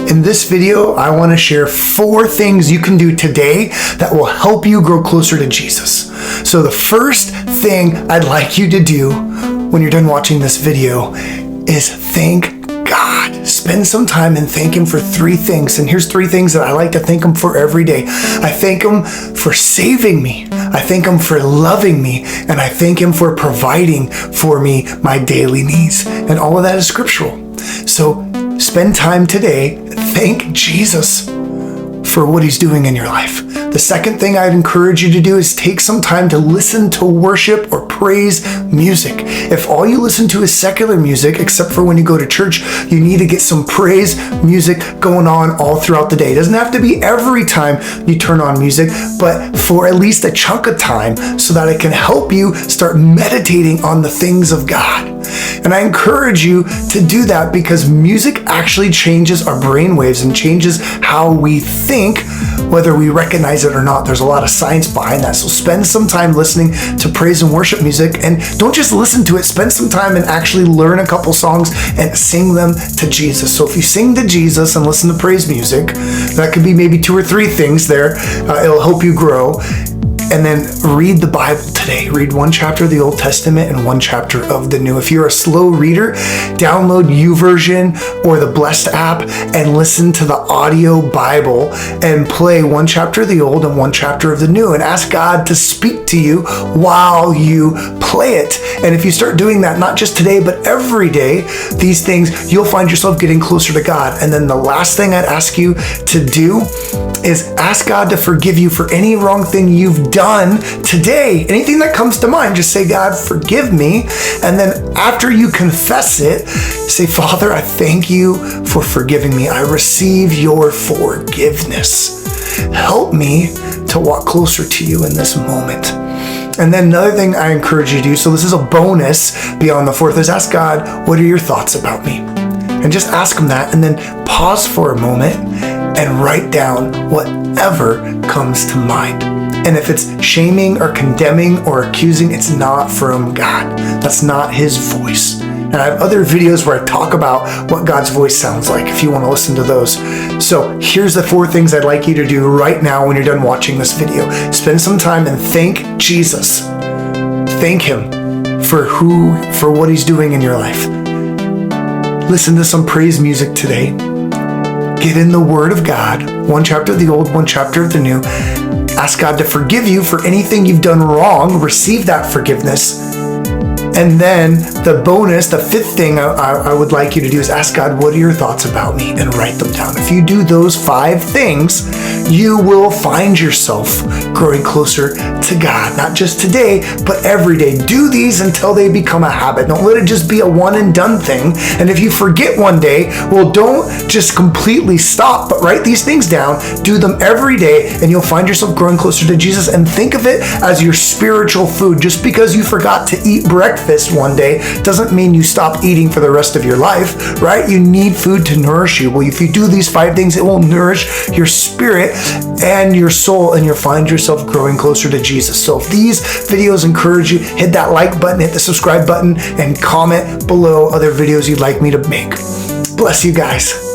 In this video, I want to share 4 things you can do today that will help you grow closer to Jesus. So the first thing I'd like you to do when you're done watching this video is thank God. Spend some time and thank Him for 3 things. And here's 3 things that I like to thank Him for every day. I thank Him for saving me. I thank Him for loving me. And I thank Him for providing for me my daily needs. And all of that is scriptural. So spend time today. Thank Jesus for what He's doing in your life. The second thing I'd encourage you to do is take some time to listen to worship or praise music. If all you listen to is secular music, except for when you go to church, you need to get some praise music going on all throughout the day. It doesn't have to be every time you turn on music, but for at least a chunk of time so that it can help you start meditating on the things of God. And I encourage you to do that because music actually changes our brain waves and changes how we think, whether we recognize it or not. There's a lot of science behind that. So spend some time listening to praise and worship music, and don't just listen to it. Spend some time and actually learn a couple songs and sing them to Jesus. So if you sing to Jesus and listen to praise music, that could be maybe 2 or 3 things there. It'll help you grow. And then read the Bible today. Read 1 chapter of the Old Testament and 1 chapter of the New. If you're a slow reader, download YouVersion or the Blessed app and listen to the audio Bible and play 1 chapter of the Old and 1 chapter of the New and ask God to speak to you while you play it. And if you start doing that, not just today, but every day, these things, you'll find yourself getting closer to God. And then the last thing I'd ask you to do is ask God to forgive you for any wrong thing you've done today. Anything that comes to mind, just say, God, forgive me. And then after you confess it, say, Father, I thank you for forgiving me. I receive your forgiveness. Help me to walk closer to you in this moment. And then another thing I encourage you to do, so this is a bonus beyond the 4th, is ask God, what are your thoughts about me? And just ask Him that, and then pause for a moment and write down whatever comes to mind. And if it's shaming or condemning or accusing, it's not from God. That's not His voice. And I have other videos where I talk about what God's voice sounds like if you want to listen to those. So here's the 4 things I'd like you to do right now when you're done watching this video. Spend some time and thank Jesus. Thank Him for what He's doing in your life. Listen to some praise music today. Get in the Word of God, 1 chapter of the Old, 1 chapter of the New. Ask God to forgive you for anything you've done wrong. Receive that forgiveness. And then the bonus, the 5th thing I would like you to do is ask God, what are your thoughts about me? And write them down. If you do those 5 things, you will find yourself growing closer to God. Not just today, but every day. Do these until they become a habit. Don't let it just be a one and done thing. And if you forget one day, well, don't just completely stop, but write these things down. Do them every day, and you'll find yourself growing closer to Jesus. And think of it as your spiritual food. Just because you forgot to eat breakfast one day doesn't mean you stop eating for the rest of your life, right? You need food to nourish you. Well, if you do these 5 things, it will nourish your spirit and your soul, and you'll find yourself growing closer to Jesus. So if these videos encourage you, hit that like button, hit the subscribe button, and comment below other videos you'd like me to make. Bless you guys.